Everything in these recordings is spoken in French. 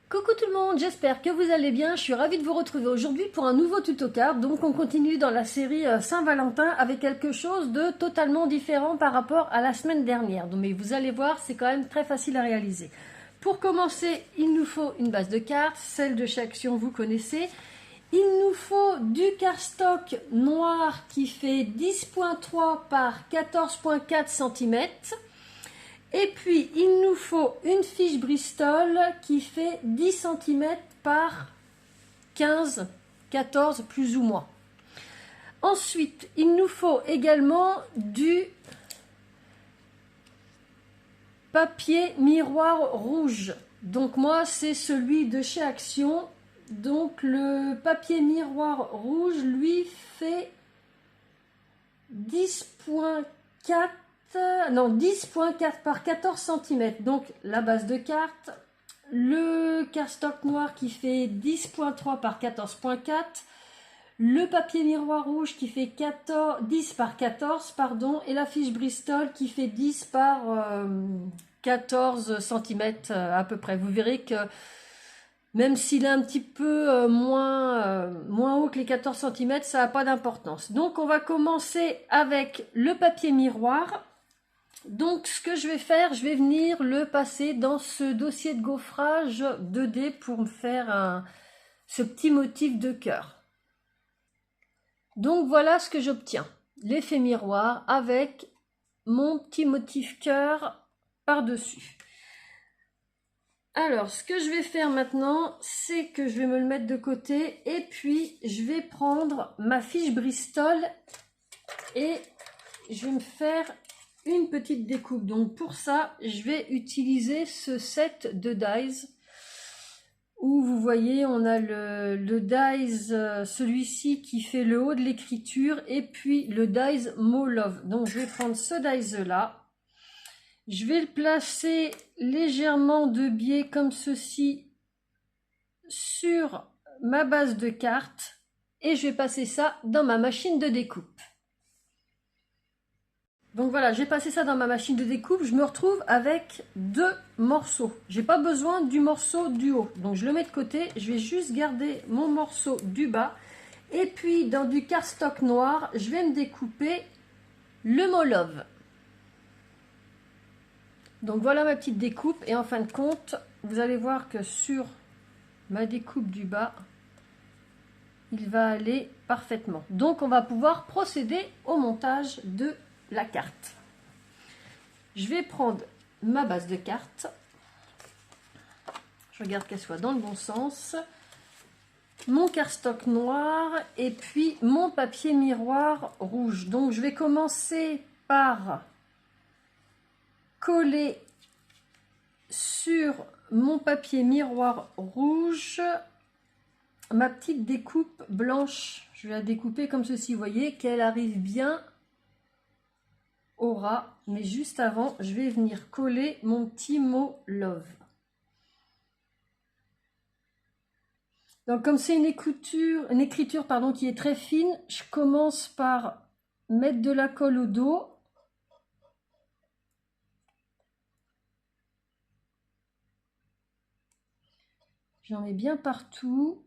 Coucou tout le monde, j'espère que vous allez bien. Je suis ravie de vous retrouver aujourd'hui pour un nouveau tuto carte. Donc on continue dans la série Saint-Valentin avec quelque chose de totalement différent par rapport à la semaine dernière. Donc, mais vous allez voir, c'est quand même très facile à réaliser. Pour commencer, il nous faut une base de cartes, celle de chez Action vous connaissez. Il nous faut du cardstock noir qui fait 10,3 par 14,4 cm. Et puis, il nous faut une fiche Bristol qui fait 10 cm par 15, 14 plus ou moins. Ensuite, il nous faut également du papier miroir rouge. Donc moi, c'est celui de chez Action. Donc le papier miroir rouge, lui, fait 10,4 par 14 cm. Donc la base de carte, le cardstock noir qui fait 10,3 par 14,4, le papier miroir rouge qui fait 10 par 14, pardon, et la fiche Bristol qui fait 10 par 14 cm à peu près. Vous verrez que même s'il est un petit peu moins haut que les 14 cm, ça n'a pas d'importance. Donc on va commencer avec le papier miroir. Donc ce que je vais faire, je vais venir le passer dans ce dossier de gaufrage 2D pour me faire ce petit motif de cœur. Donc voilà ce que j'obtiens. L'effet miroir avec mon petit motif cœur par-dessus. Alors, ce que je vais faire maintenant, c'est que je vais me le mettre de côté et puis je vais prendre ma fiche Bristol et je vais me faire une petite découpe. Donc pour ça, je vais utiliser ce set de dies où vous voyez, on a le dies, celui-ci qui fait le haut de l'écriture et puis le dies Mo Love. Donc je vais prendre ce dies là. Je vais le placer légèrement de biais comme ceci sur ma base de carte et je vais passer ça dans ma machine de découpe. Donc voilà, j'ai passé ça dans ma machine de découpe, je me retrouve avec deux morceaux. J'ai pas besoin du morceau du haut, donc je le mets de côté, je vais juste garder mon morceau du bas et puis dans du cardstock noir, je vais me découper le Mo Love. Donc voilà ma petite découpe et en fin de compte, vous allez voir que sur ma découpe du bas, il va aller parfaitement. Donc on va pouvoir procéder au montage de la carte. Je vais prendre ma base de carte. Je regarde qu'elle soit dans le bon sens. Mon cardstock noir et puis mon papier miroir rouge. Donc je vais commencer par coller sur mon papier miroir rouge ma petite découpe blanche. Je vais la découper comme ceci, vous voyez qu'elle arrive bien au ras, mais juste avant je vais venir coller mon petit mot love. Donc comme c'est une écriture pardon, qui est très fine, je commence par mettre de la colle au dos. J'en mets bien partout.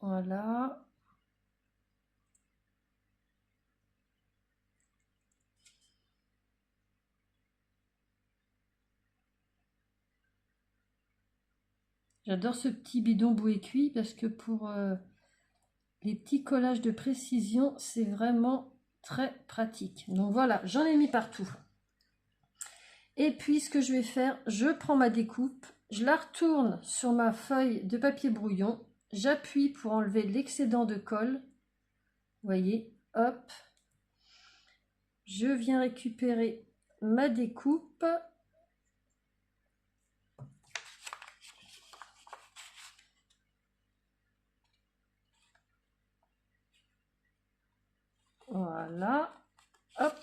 Voilà. J'adore ce petit bidon bouée cuit parce que pour les petits collages de précision, c'est vraiment très pratique. Donc voilà, j'en ai mis partout. Et puis ce que je vais faire, je prends ma découpe, je la retourne sur ma feuille de papier brouillon, j'appuie pour enlever l'excédent de colle. Vous voyez, hop. Je viens récupérer ma découpe. Voilà, hop,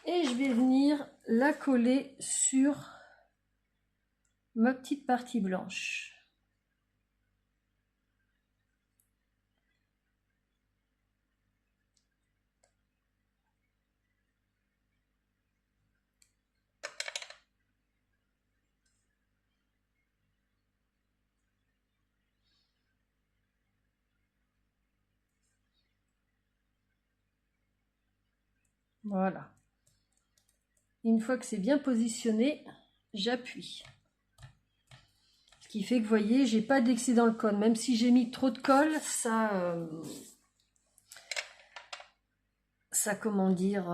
et je vais venir la coller sur ma petite partie blanche. Voilà. Une fois que c'est bien positionné, j'appuie. Ce qui fait que, vous voyez, j'ai pas d'excès dans le cône. Même si j'ai mis trop de colle, ça comment dire,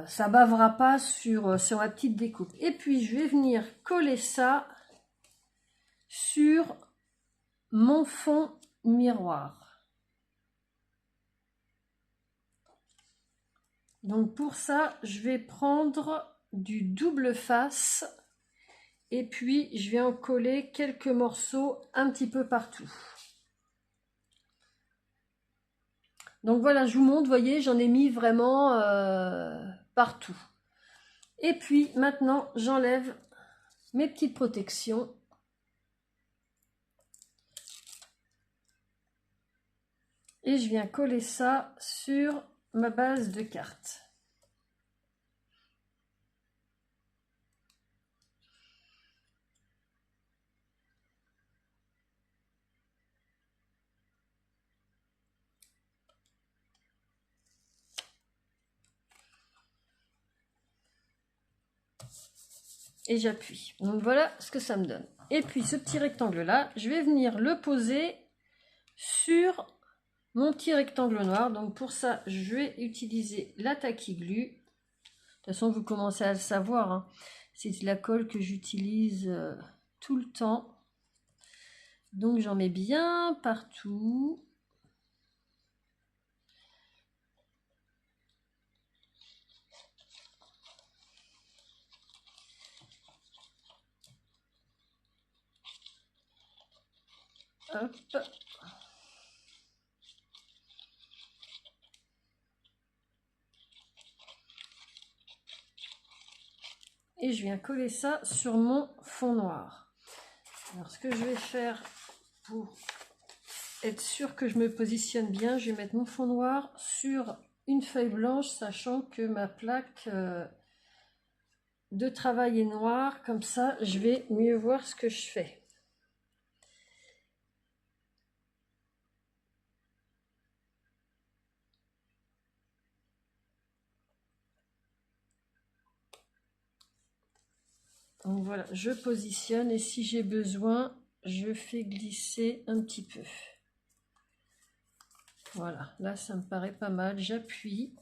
ça bavera pas sur la petite découpe. Et puis, je vais venir coller ça sur mon fond miroir. Donc, pour ça, je vais prendre du double face. Et puis, je vais en coller quelques morceaux un petit peu partout. Donc voilà, je vous montre, vous voyez, j'en ai mis vraiment partout. Et puis, maintenant, j'enlève mes petites protections. Et je viens coller ça sur ma base de carte. Et j'appuie. Donc voilà ce que ça me donne. Et puis ce petit rectangle là, je vais venir le poser sur mon petit rectangle noir. Donc pour ça, je vais utiliser la Tacky Glue. De toute façon, vous commencez à le savoir, hein. C'est de la colle que j'utilise tout le temps. Donc j'en mets bien partout. Hop. Et je viens coller ça sur mon fond noir. Alors ce que je vais faire pour être sûr que je me positionne bien, je vais mettre mon fond noir sur une feuille blanche, sachant que ma plaque de travail est noire. Comme ça, je vais mieux voir ce que je fais. Donc voilà, je positionne et si j'ai besoin, je fais glisser un petit peu. Voilà, là ça me paraît pas mal, j'appuie.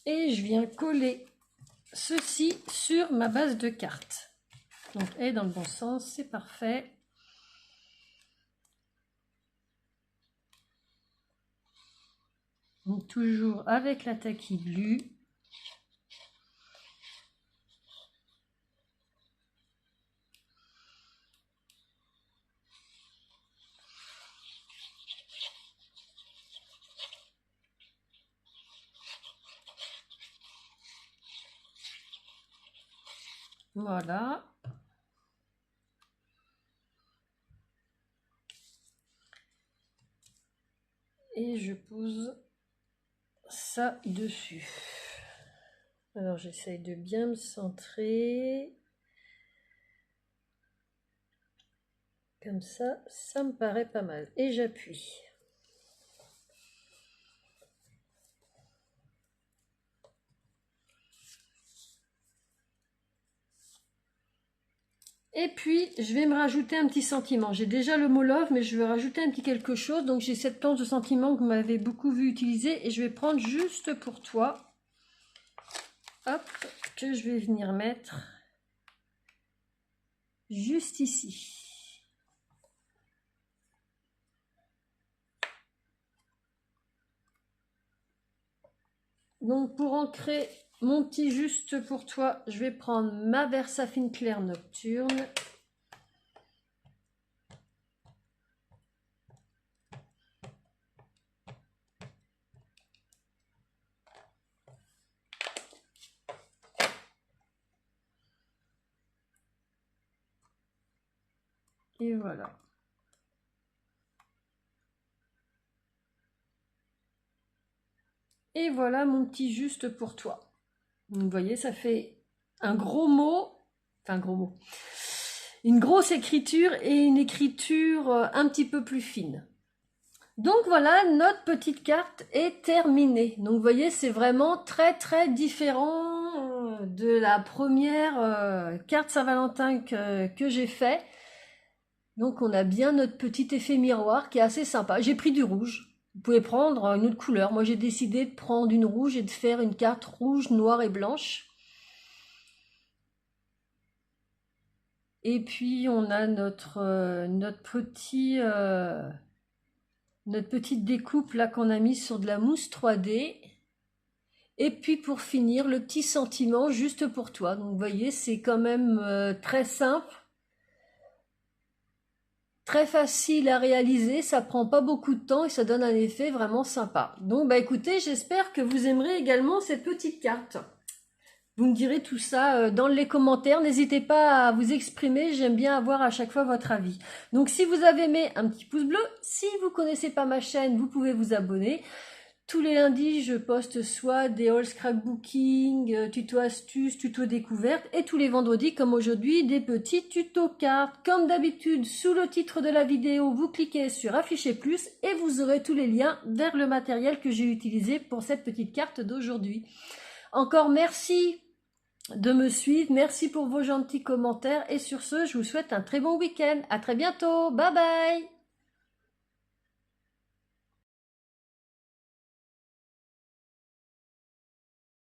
Et je viens coller ceci sur ma base de carte. Donc elle est dans le bon sens, c'est parfait. Donc toujours avec la Tacky Glue. Voilà. Et je pose ça dessus. Alors j'essaye de bien me centrer. Comme ça, ça me paraît pas mal. Et j'appuie. Et puis, je vais me rajouter un petit sentiment. J'ai déjà le mot love, mais je vais rajouter un petit quelque chose. Donc, j'ai cette planche de sentiment que vous m'avez beaucoup vu utiliser. Et je vais prendre juste pour toi. Hop, que je vais venir mettre juste ici. Donc, pour ancrer mon petit juste pour toi, je vais prendre ma Versafine Claire Nocturne. Et voilà. Et voilà mon petit juste pour toi. Donc, vous voyez, ça fait un gros mot, enfin gros mot, une grosse écriture et une écriture un petit peu plus fine. Donc voilà, notre petite carte est terminée. Donc vous voyez, c'est vraiment très très différent de la première carte Saint-Valentin que j'ai fait. Donc on a bien notre petit effet miroir qui est assez sympa. J'ai pris du rouge. Vous pouvez prendre une autre couleur. Moi j'ai décidé de prendre une rouge et de faire une carte rouge, noire et blanche. Et puis on a notre petite découpe là qu'on a mise sur de la mousse 3D. Et puis pour finir, le petit sentiment juste pour toi. Donc vous voyez, c'est quand même très simple, très facile à réaliser, ça prend pas beaucoup de temps et ça donne un effet vraiment sympa. Donc bah écoutez, j'espère que vous aimerez également cette petite carte. Vous me direz tout ça dans les commentaires, n'hésitez pas à vous exprimer, j'aime bien avoir à chaque fois votre avis. Donc si vous avez aimé, un petit pouce bleu, si vous connaissez pas ma chaîne, vous pouvez vous abonner. Tous les lundis, je poste soit des haul scrapbooking, tutos astuces, tutos découvertes, et tous les vendredis, comme aujourd'hui, des petits tutos cartes. Comme d'habitude, sous le titre de la vidéo, vous cliquez sur afficher plus et vous aurez tous les liens vers le matériel que j'ai utilisé pour cette petite carte d'aujourd'hui. Encore merci de me suivre, merci pour vos gentils commentaires et sur ce, je vous souhaite un très bon week-end. À très bientôt, bye bye.